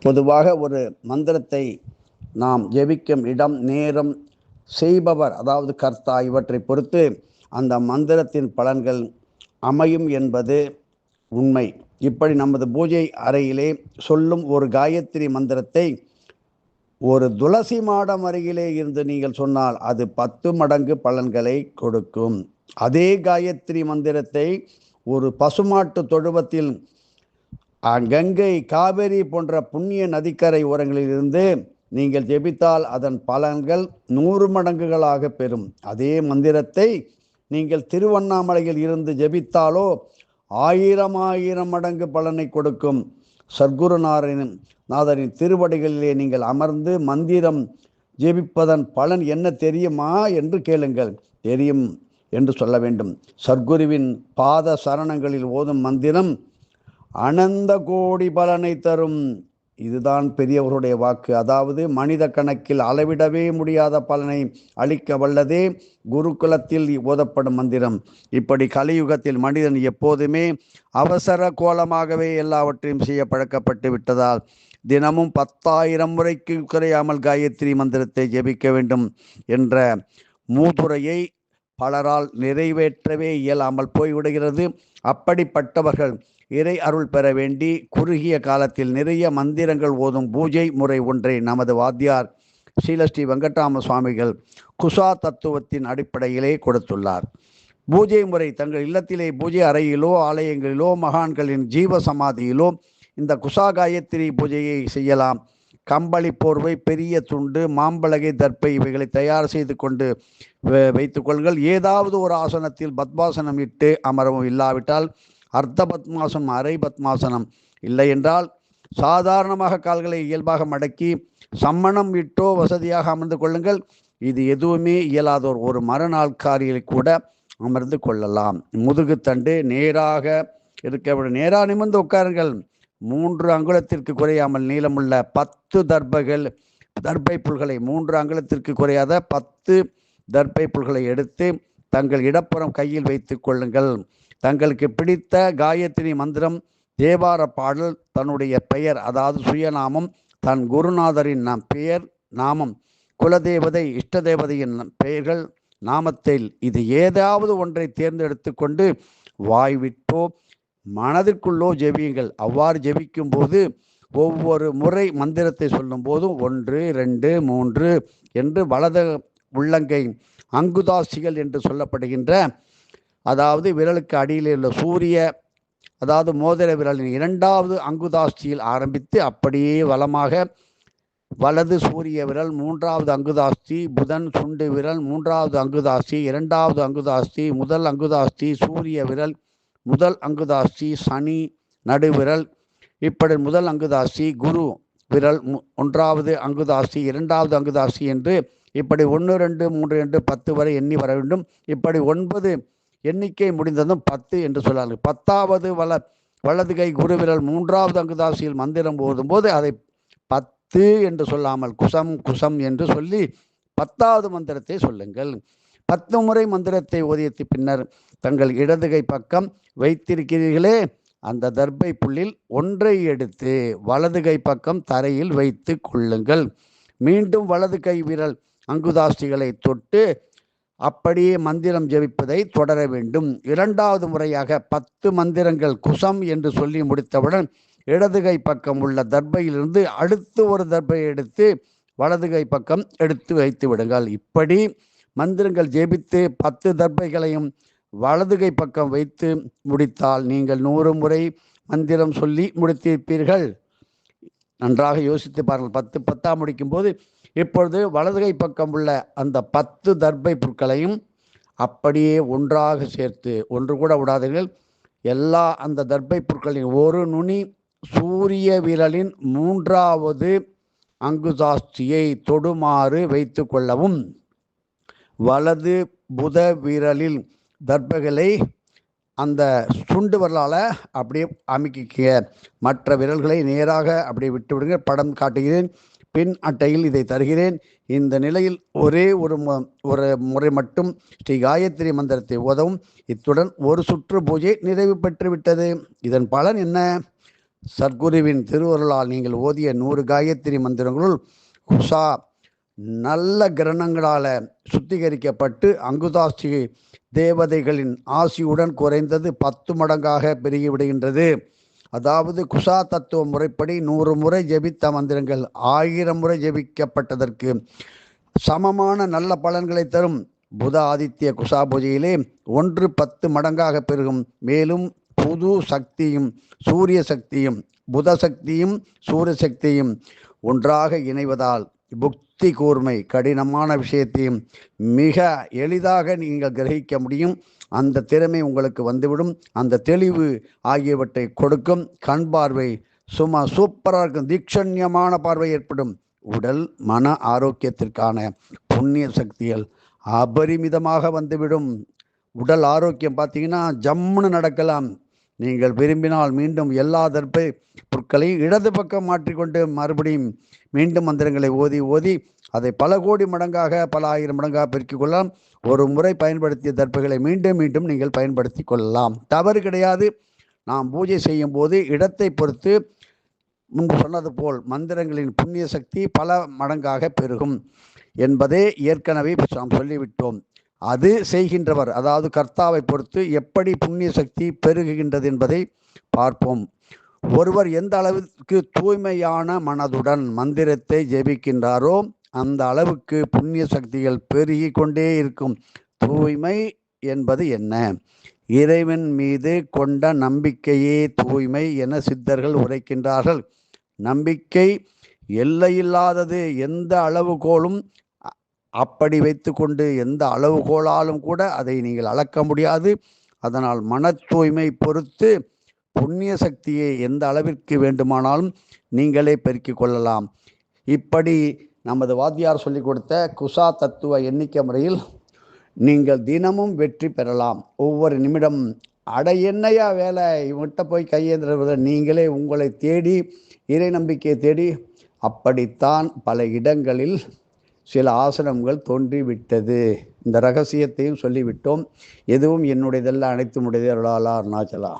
பொதுவாக ஒரு மந்திரத்தை நாம் ஜெபிக்கும் இடம், நேரம், செய்பவர் அதாவது கர்த்தா இவற்றை பொறுத்து அந்த மந்திரத்தின் பலன்கள் அமையும் என்பது உண்மை. இப்படி நமது பூஜை அறையிலே சொல்லும் ஒரு காயத்ரி மந்திரத்தை ஒரு துளசி மாடம் அருகிலே இருந்து நீங்கள் சொன்னால் அது 10 மடங்கு பலன்களை கொடுக்கும். அதே காயத்ரி மந்திரத்தை ஒரு பசுமாட்டு தொழுவத்தில் கங்கை, காவேரி போன்ற புண்ணிய நதிக்கரை ஓரங்களில் இருந்து நீங்கள் ஜெபித்தால் அதன் பலன்கள் 100 மடங்குகளாக பெறும். அதே மந்திரத்தை நீங்கள் திருவண்ணாமலையில் இருந்து ஜெபித்தாலோ 1000 மடங்கு பலனை கொடுக்கும். சர்க்குருநாதரின் திருவடிகளிலே நீங்கள் அமர்ந்து மந்திரம் ஜெபிப்பதன் பலன் என்ன தெரியுமா என்று கேளுங்கள். தெரியும் என்று சொல்ல வேண்டும். சர்க்குருவின் பாத சரணங்களில் ஓதும் மந்திரம் அனந்த கோடி பலனை தரும். இதுதான் பெரியவர்களுடைய வாக்கு. அதாவது மனித கணக்கில் அளவிடவே முடியாத பலனை அளிக்க வல்லதே குருகுலத்தில் ஓதப்படும் மந்திரம். இப்படி கலியுகத்தில் மனிதன் எப்போதுமே அவசர கோலமாகவே எல்லாவற்றையும் செய்ய பழக்கப்பட்டு விட்டதால் தினமும் 10,000 முறைக்கு குறையாமல் காயத்ரி மந்திரத்தை ஜெபிக்க வேண்டும் என்ற மூதுரையை பலரால் நிறைவேற்றவே இயலாமல் போய்விடுகிறது. அப்படிப்பட்டவர்கள் இறை அருள் பெற வேண்டி குறுகிய காலத்தில் நிறைய மந்திரங்கள் ஓதும் பூஜை முறை ஒன்றை நமது வாத்தியார் ஸ்ரீ வெங்கட்ராம சுவாமிகள் குசா தத்துவத்தின் அடிப்படையிலே கொடுத்துள்ளார். பூஜை முறை தங்கள் இல்லத்திலே பூஜை அறையிலோ ஆலயங்களிலோ மகான்களின் ஜீவ சமாதியிலோ இந்த குசா காயத்ரி பூஜையை செய்யலாம். கம்பளி, போர்வை, பெரிய துண்டு, மாம்பலகை, தர்ப்பை இவைகளை தயார் செய்து கொண்டு வைத்துக் கொள்ளுங்கள். ஏதாவது ஒரு ஆசனத்தில் பத்மாசனம் இட்டு அமரவும், இல்லாவிட்டால் அர்த்த பத்மாசனம், அரை பத்மாசனம், இல்லை என்றால் சாதாரணமாக கால்களை இயல்பாக மடக்கி சம்மணம் இட்டோ வசதியாக அமர்ந்து கொள்ளுங்கள். இது எதுவுமே இயலாதோர் ஒரு மரநாற்காலியில் கூட அமர்ந்து கொள்ளலாம். முதுகு தண்டு நேராக இருக்க விட நேராக நிமிர்ந்து உட்காருங்கள். 3 அங்குலத்திற்கு குறையாமல் நீளமுள்ள 10 தர்பை புல்களை 3 அங்குலத்திற்கு குறையாத 10 தர்பை புல்களை எடுத்து தங்கள் இடப்புறம் கையில் வைத்துக் கொள்ளுங்கள். தங்களுக்கு பிடித்த காயத்ரி மந்திரம், தேவார பாடல், தன்னுடைய பெயர் அதாவது சுயநாமம், தன் குருநாதரின் பெயர், நாமம், குலதேவதை, இஷ்ட தேவதையின் பெயர்கள், நாமத்தில் இது ஏதாவது ஒன்றை தேர்ந்தெடுத்து கொண்டு வாய்விட்டோ மனதிற்குள்ளோ ஜெபியுங்கள். அவ்வாறு ஜெபிக்கும் போது ஒவ்வொரு முறை மந்திரத்தை சொல்லும் போதும் 1, 2, 3 என்று வலது உள்ளங்கை அங்குதாசிகள் என்று சொல்லப்படுகின்ற, அதாவது விரலுக்கு அடியில் உள்ள சூரிய, அதாவது மோதிர விரலின் 2வது அங்குதாஸ்தியில் ஆரம்பித்து அப்படியே வலமாக வலது சூரிய விரல், 3வது அங்குதாஸ்தி, புதன் சுண்டு விரல், 3வது அங்குதாஸ்தி, 2வது அங்குதாஸ்தி, முதல் அங்குதாஸ்தி, சூரிய விரல், முதல் அங்குதாஸ்தி, சனி நடுவிரல், இப்படி முதல் அங்குதாஸ்தி, குரு விரல், 1வது அங்குதாஸ்தி, 2வது அங்குதாஸ்தி என்று இப்படி 1, 2, 3 என்று 10 வரை எண்ணி வர வேண்டும். இப்படி 9 எண்ணிக்கை முடிந்ததும் 10 என்று சொல்லார்கள். 10வது வலது கை குரு விரல் 3வது அங்குதாசியில் மந்திரம் ஓதும் போது அதை 10 என்று சொல்லாமல் குசம் குசம் என்று சொல்லி 10வது மந்திரத்தை சொல்லுங்கள். 10 முறை மந்திரத்தை ஓதியத்து பின்னர் தங்கள் இடது கை பக்கம் வைத்திருக்கிறீர்களே அந்த தர்பை புல்லில் ஒன்றை எடுத்து வலது கை பக்கம் தரையில் வைத்து கொள்ளுங்கள். மீண்டும் வலது கை விரல் அங்குதாஸ்திகளை தொட்டு அப்படியே மந்திரம் ஜெபிப்பதை தொடர வேண்டும். 2வது முறையாக 10 மந்திரங்கள் குசம் என்று சொல்லி முடித்தவுடன் இடது கை பக்கம் உள்ள தர்பையிலிருந்து அடுத்து ஒரு தர்பையை எடுத்து வலது கை பக்கம் எடுத்து வைத்து விடுங்கள். இப்படி மந்திரங்கள் ஜெபித்து 10 தர்பைகளையும் வலது கை பக்கம் வைத்து முடித்தால் நீங்கள் 100 முறை மந்திரம் சொல்லி முடித்திருப்பீர்கள். நன்றாக யோசித்து பாருங்கள். 10 10 முடிக்கும் போது இப்பொழுது வலது கை பக்கம் உள்ள அந்த 10 தர்பை புற்களையும் அப்படியே ஒன்றாக சேர்த்து, ஒன்று கூட விடாதீர்கள், எல்லா அந்த தர்பை புற்களின் ஒரு நுனி சூரிய விரலின் 3வது அங்குதாஸ்தியை தொடுமாறு வைத்து கொள்ளவும். வலது புத விரலில் தர்பைகளை அந்த சுண்டு விரலால் அப்படியே அமுக்கிக்க, மற்ற விரல்களை நேராக அப்படியே விட்டு விடுங்க. படம் காட்டுகிறேன், பின் அட்டையில் இதை தருகிறேன். இந்த நிலையில் ஒரே ஒரு முறை மட்டும் ஸ்ரீ காயத்ரி மந்திரத்தை ஓதவும். இத்துடன் ஒரு சுற்று பூஜை நிறைவு பெற்று விட்டது. இதன் பலன் என்ன? சத்குருவின் திருவருளால் நீங்கள் ஓதிய 100 காயத்ரி மந்திரங்களுள் குசா நல்ல கிரணங்களால் சுத்திகரிக்கப்பட்டு அங்குதாஸ்தி தேவதைகளின் ஆசியுடன் குறைந்தது 10 மடங்காக பெருகிவிடுகின்றது. அதாவது குசா தத்துவ முறைப்படி 100 முறை ஜெபித்த மந்திரங்கள் 1000 முறை ஜெபிக்கப்பட்டதற்கு சமமான நல்ல பலன்களை தரும். புத ஆதித்ய குசா பூஜையிலே 1 10 மடங்காக பெருகும். மேலும் புது சக்தியும் சூரிய சக்தியும் புத சக்தியும் சூரிய சக்தியும் ஒன்றாக இணைவதால் புக்தி கூர்மை, கடினமான விஷயத்தையும் மிக எளிதாக நீங்கள் கிரகிக்க முடியும். அந்த திறமை உங்களுக்கு வந்துவிடும். அந்த தெளிவு ஆகியவற்றை கொடுக்கும். கண் பார்வை சும்மா சூப்பராக இருக்கும். தீட்சண்யமான பார்வை ஏற்படும். உடல் மன ஆரோக்கியத்திற்கான புண்ணிய சக்திகள் அபரிமிதமாக வந்துவிடும். உடல் ஆரோக்கியம் பார்த்தீங்கன்னா ஜம்முன்னு நடக்கலாம். நீங்கள் விரும்பினால் மீண்டும் எல்லா தர்ப்பை பொருட்களையும் இடது பக்கம் மாற்றிக்கொண்டு மறுபடியும் மீண்டும் மந்திரங்களை ஓதி அதை பல கோடி மடங்காக பல ஆயிரம் மடங்காக பெருக்கிக் கொள்ளலாம். ஒரு முறை பயன்படுத்திய தர்ப்பைகளை மீண்டும் மீண்டும் நீங்கள் பயன்படுத்தி கொள்ளலாம். தவறு கிடையாது. நாம் பூஜை செய்யும் போது இடத்தை பொறுத்து முன்பு சொன்னது போல் மந்திரங்களின் புண்ணிய சக்தி பல மடங்காக பெருகும் என்பதே ஏற்கனவே நாம் சொல்லிவிட்டோம். அது செய்கின்றவர், அதாவது கர்த்தாவை பொறுத்து எப்படி புண்ணிய சக்தி பெருகுகின்றது என்பதை பார்ப்போம். ஒருவர் எந்த அளவிற்கு தூய்மையான மனதுடன் மந்திரத்தை ஜெபிக்கின்றாரோ அந்த அளவுக்கு புண்ணிய சக்திகள் பெருகி கொண்டே இருக்கும். தூய்மை என்பது என்ன? இறைவன் மீது கொண்ட நம்பிக்கையே தூய்மை என சித்தர்கள் உரைக்கின்றார்கள். நம்பிக்கை எல்லையில்லாதது. எந்த அளவுகோலும் அப்படி வைத்து கொண்டு எந்த அளவுகோலாலும் கூட அதை நீங்கள் அளக்க முடியாது. அதனால் மன தூய்மை பொறுத்து புண்ணிய சக்தியை எந்த அளவிற்கு வேண்டுமானாலும் நீங்களே பெருக்கிக் கொள்ளலாம். இப்படி நமது வாத்தியார் சொல்லிக் கொடுத்த குசா தத்துவ எண்ணிக்கை முறையில் நீங்கள் தினமும் வெற்றி பெறலாம். ஒவ்வொரு நிமிடம் என்னையா வேலை, இவன்கிட்ட போய் கையேந்திரவதை நீங்களே உங்களை தேடி இறை நம்பிக்கையை தேடி அப்படித்தான் பல இடங்களில் சில ஆசனங்கள் தோன்றிவிட்டது. இந்த ரகசியத்தையும் சொல்லிவிட்டோம். எதுவும் என்னுடையதல்ல, அனைத்து உடையதே அருளாளா அருணாச்சலா.